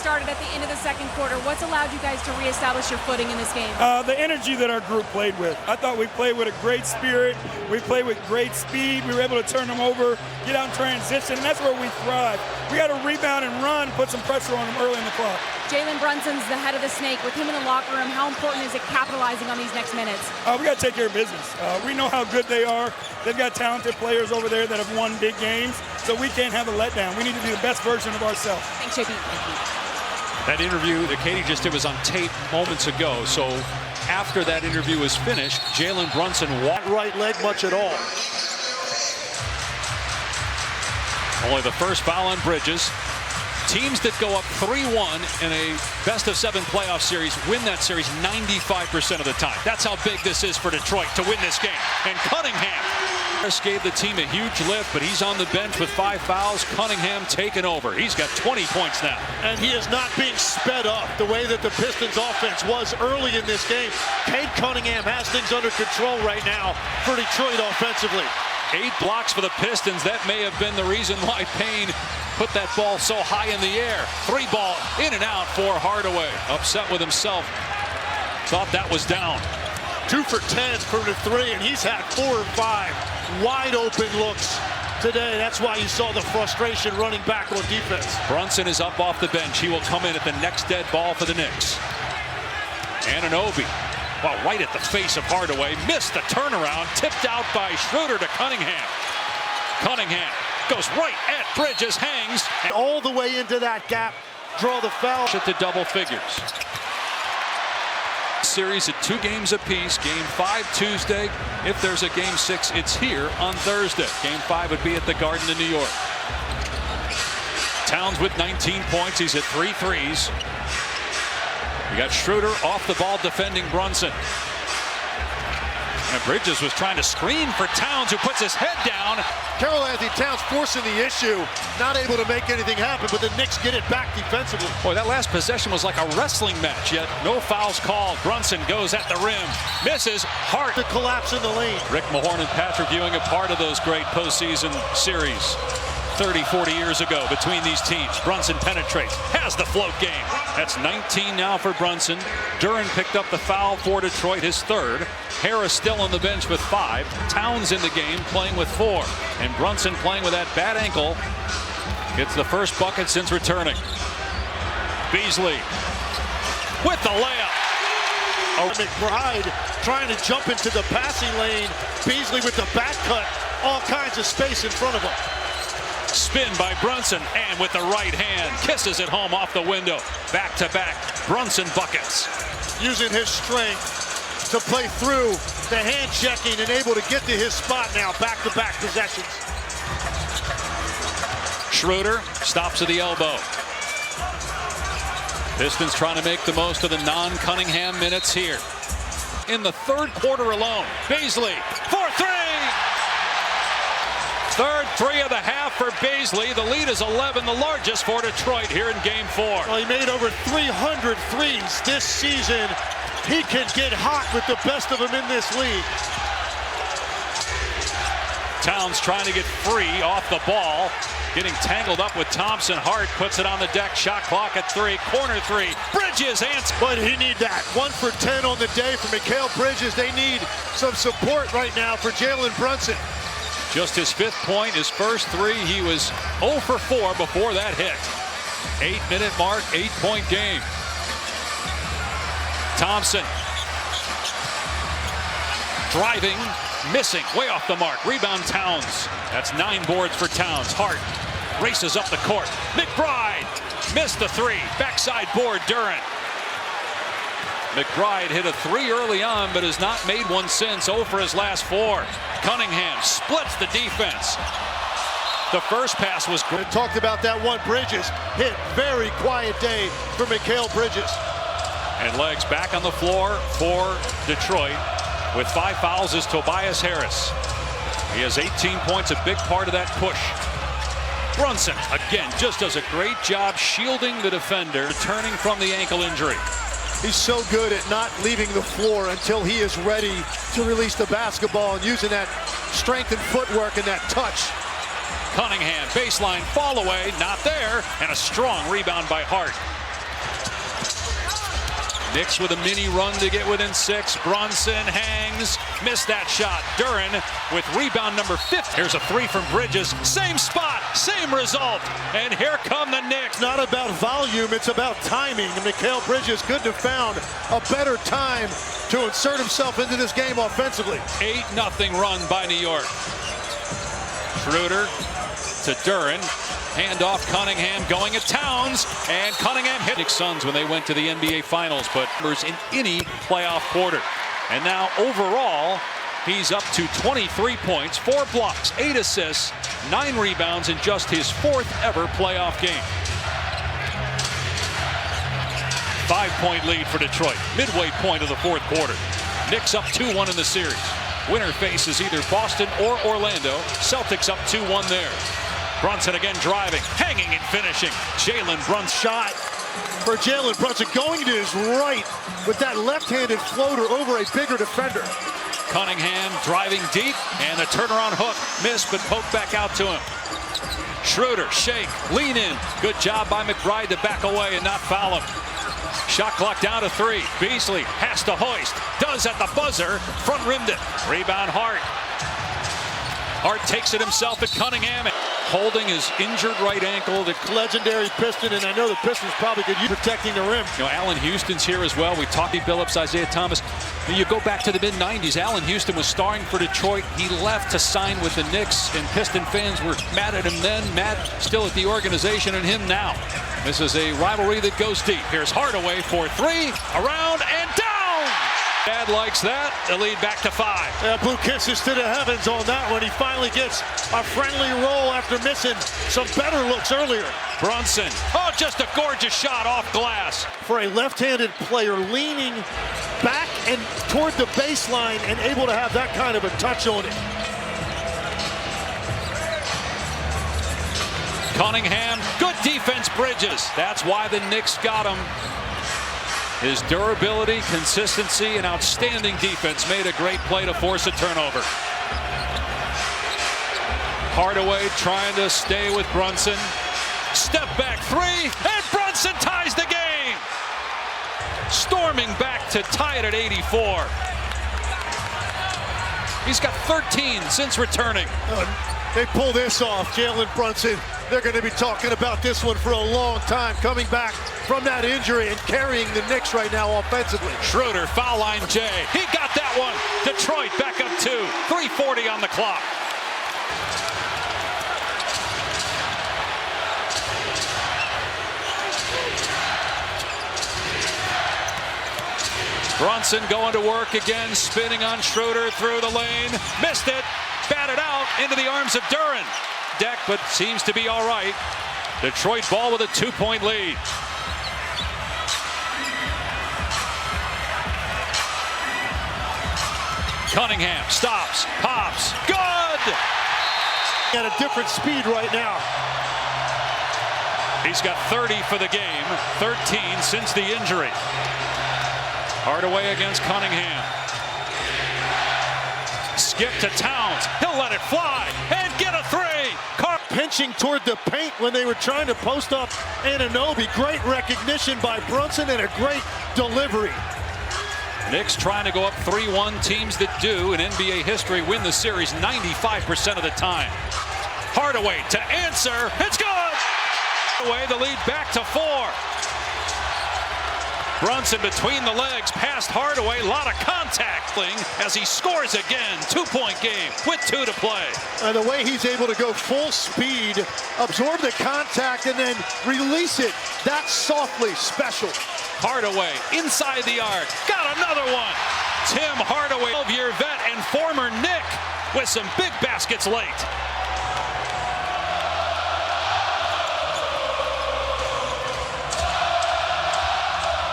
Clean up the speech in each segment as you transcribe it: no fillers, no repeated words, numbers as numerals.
started at the end of the second quarter. What's allowed you guys to reestablish your footing in this game? The energy that our group played with. I thought we played with a great spirit. We played with great speed. We were able to turn them over, get out in transition, and that's where we thrive. We got to rebound and run, put some pressure on them early in the clock. Jalen Brunson's the head of the snake. With him in the locker room, how important is it capitalizing on these next minutes? We got to take care of business. We know how good they are. They've got talented players over there that have won big games, so we can't have a letdown. We need to be the best version of ourselves. Thanks, JP. Thank you. That interview that Katie just did was on tape moments ago. So after that interview was finished, Jalen Brunson walked right leg much at all. Only the first foul on Bridges. Teams that go up 3-1 in a best-of-7 playoff series win that series 95% of the time. That's how big this is for Detroit to win this game. And Cunningham gave the team a huge lift, but he's on the bench with 5 fouls. Cunningham taking over. He's got 20 points now. And he is not being sped up the way that the Pistons offense was early in this game. Cade Cunningham has things under control right now for Detroit offensively. 8 blocks for the Pistons. That may have been the reason why Payne put that ball so high in the air. 3 ball in and out for Hardaway. Upset with himself. Thought that was down. 2 for 10 from the 3, and he's had 4 or 5 wide open looks today. That's why you saw the frustration running back on defense. Brunson is up off the bench. He will come in at the next dead ball for the Knicks. Anunoby. Well, right at the face of Hardaway. Missed the turnaround. Tipped out by Schroeder to Cunningham. Cunningham goes right at Bridges. Hangs. And all the way into that gap. Draw the foul. At the double figures. Series at 2 games apiece. Game 5 Tuesday. If there's a game 6, it's here on Thursday. Game 5 would be at the Garden in New York. Towns with 19 points. He's at 3 threes. You got Schroeder off the ball defending Brunson. And Bridges was trying to screen for Towns, who puts his head down. Karl-Anthony Towns forcing the issue, not able to make anything happen, but the Knicks get it back defensively. Boy, that last possession was like a wrestling match, yet no fouls called. Brunson goes at the rim, misses. Hart. The collapse in the lane. Rick Mahorn and Patrick Ewing, a part of those great postseason series 30, 40 years ago between these teams. Brunson penetrates, has the float game. That's 19 now for Brunson. Duren picked up the foul for Detroit, his 3rd. Harris still on the bench with 5. Towns in the game playing with 4. And Brunson playing with that bad ankle. Gets the first bucket since returning. Beasley with the layup. McBride trying to jump into the passing lane. Beasley with the back cut. All kinds of space in front of him. Spin by Brunson, and with the right hand, kisses it home off the window. Back-to-back Brunson buckets. Using his strength to play through the hand checking and able to get to his spot now. Back-to-back possessions. Schroeder stops at the elbow. Pistons trying to make the most of the non-Cunningham minutes here. In the 3rd quarter alone, Beasley for 3! 3rd 3 of the half for Beasley. The lead is 11, the largest for Detroit here in Game 4. Well, he made over 300 threes this season. He can get hot with the best of them in this league. Towns trying to get free off the ball. Getting tangled up with Thompson. Hart puts it on the deck. Shot clock at 3. Corner 3. Bridges answers. But he need that. 1 for 10 on the day for Mikal Bridges. They need some support right now for Jalen Brunson. Just his 5th point, his first 3. He was 0 for 4 before that hit. 8-minute mark, 8-point game. Thompson driving, missing, way off the mark. Rebound Towns. That's 9 boards for Towns. Hart races up the court. McBride missed the 3. Backside board, Duren. McBride hit a 3 early on, but has not made one since. 0 for his last 4. Cunningham splits the defense. The first pass was great. Talked about that one. Bridges hit. Very quiet day for Mikal Bridges. And legs back on the floor for Detroit. With 5 fouls is Tobias Harris. He has 18 points, a big part of that push. Brunson, again, just does a great job shielding the defender, returning from the ankle injury. He's so good at not leaving the floor until he is ready to release the basketball and using that strength and footwork and that touch. Cunningham, baseline, fall away, not there, and a strong rebound by Hart. Knicks with a mini run to get within 6. Brunson hangs, missed that shot. Duren with rebound number 50. Here's a 3 from Bridges. Same spot, same result. And here come the Knicks. Not about volume, it's about timing. And Mikal Bridges couldn't have found a better time to insert himself into this game offensively. 8-0 run by New York. Schroeder to Duren. Handoff, Cunningham going at Towns, and Cunningham hit Knicks Suns when they went to the NBA Finals, but in any playoff quarter. And now overall, he's up to 23 points, 4 blocks, 8 assists, 9 rebounds in just his 4th ever playoff game. 5-point lead for Detroit, midway point of the 4th quarter. Knicks up 2-1 in the series. Winner faces either Boston or Orlando. Celtics up 2-1 there. Brunson again driving, hanging and finishing. Jalen Brunson Shot for Jalen Brunson going to his right with that left-handed floater over a bigger defender. Cunningham driving deep, and a turnaround hook missed, but poked back out to him. Schroeder, shake, lean in. Good job by McBride to back away and not foul him. Shot clock down to 3. Beasley has to hoist. Does at the buzzer. Front rimmed it. Rebound Hart. Hart takes it himself at Cunningham. Holding his injured right ankle. The Legendary Piston, and I know the Pistons probably could use protecting the rim. You know, Allen Houston's here as well. We talked to Billups, Isaiah Thomas. You go back to the mid-90s. Allen Houston was starring for Detroit. He left to sign with the Knicks, and Piston fans were mad at him then, mad still at the organization and him now. This is a rivalry that goes deep. Here's Hardaway for 3, around and down. Dad likes that. The lead back to 5. Yeah, blue kisses to the heavens on that one. He finally gets a friendly roll after missing some better looks earlier. Brunson, oh, just a gorgeous shot off glass. For a left-handed player leaning back and toward the baseline and able to have that kind of a touch on it. Cunningham, good defense, Bridges. That's why the Knicks got him. His durability, consistency, and outstanding defense made a great play to force a turnover. Hardaway trying to stay with Brunson. Step back 3, and Brunson ties the game. Storming back to tie it at 84. He's got 13 since returning. They pull this off, Jalen Brunson. They're going to be talking about this one for a long time, coming back from that injury and carrying the Knicks right now offensively. Schroeder, foul line J. He got that one. Detroit back up 2. 3:40 on the clock. Brunson going to work again, spinning on Schroeder through the lane. Missed it. Batted out into the arms of Duren. Deck, but seems to be all right. Detroit ball with a 2-point lead. Cunningham stops, pops, good! At a different speed right now. He's got 30 for the game, 13 since the injury. Hardaway against Cunningham. Skip to Towns. He'll let it fly and get a 3. Pinching toward the paint when they were trying to post up Anunoby. Great recognition by Brunson and a great delivery. Knicks trying to go up 3-1. Teams that do in NBA history win the series 95% of the time. Hardaway to answer. It's good. Hardaway the lead back to 4. Brunson between the legs, past Hardaway, a lot of contacting as he scores again. 2-point game with 2 to play. And the way he's able to go full speed, absorb the contact, and then release it, that's softly special. Hardaway inside the arc, got another one. Tim Hardaway, 12-year vet and former Knick, with some big baskets late.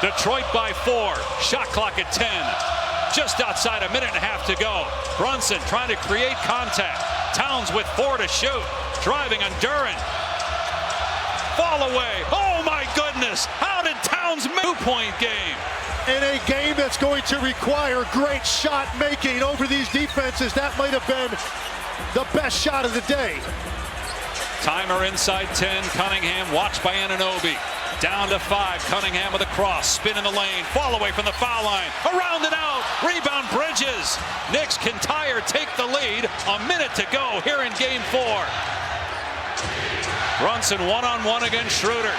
Detroit by 4. Shot clock at 10. Just outside a minute and a half to go. Brunson trying to create contact. Towns with 4 to shoot. Driving on Duren. Fall away. Oh my goodness. How did Towns make a 2-point game? In a game that's going to require great shot making over these defenses, that might have been the best shot of the day. Timer inside 10. Cunningham watched by Anunoby. Down to 5. Cunningham with a cross. Spin in the lane. Fall away from the foul line. Around and out. Rebound Bridges. Knicks can tie or take the lead. A minute to go here in game 4. Brunson one-on-one against Schroeder.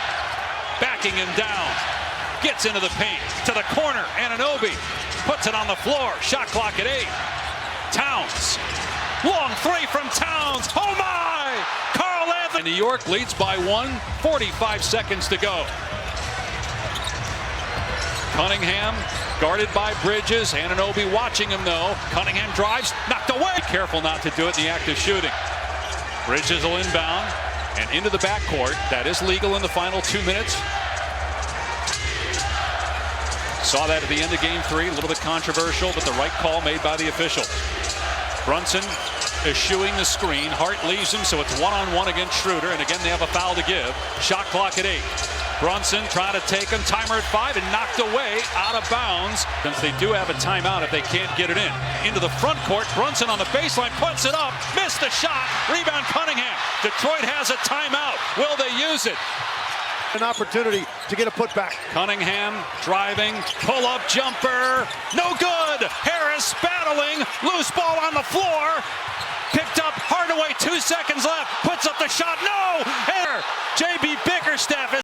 Backing him down. Gets into the paint. To the corner. Anunoby puts it on the floor. Shot clock at 8. Towns. Long 3 from Towns. Oh my! Carl Anthony. New York leads by 1. 45 seconds to go. Cunningham guarded by Bridges. Anunoby watching him though. Cunningham drives. Knocked away. Be careful not to do it in the act of shooting. Bridges will inbound and into the backcourt. That is legal in the final 2 minutes. Saw that at the end of game 3. A little bit controversial, but the right call made by the official. Brunson eschewing the screen. Hart leaves him, so it's one-on-one against Schroeder. And again, they have a foul to give. Shot clock at 8. Brunson trying to take him. Timer at 5 and knocked away out of bounds. Since they do have a timeout if they can't get it in. Into the front court. Brunson on the baseline puts it up. Missed the shot. Rebound Cunningham. Detroit has a timeout. Will they use it? An opportunity to get a putback. Cunningham driving, pull-up jumper, no good. Harris battling, loose ball on the floor, picked up Hardaway. 2 seconds left, puts up the shot, no. J.B. Bickerstaff is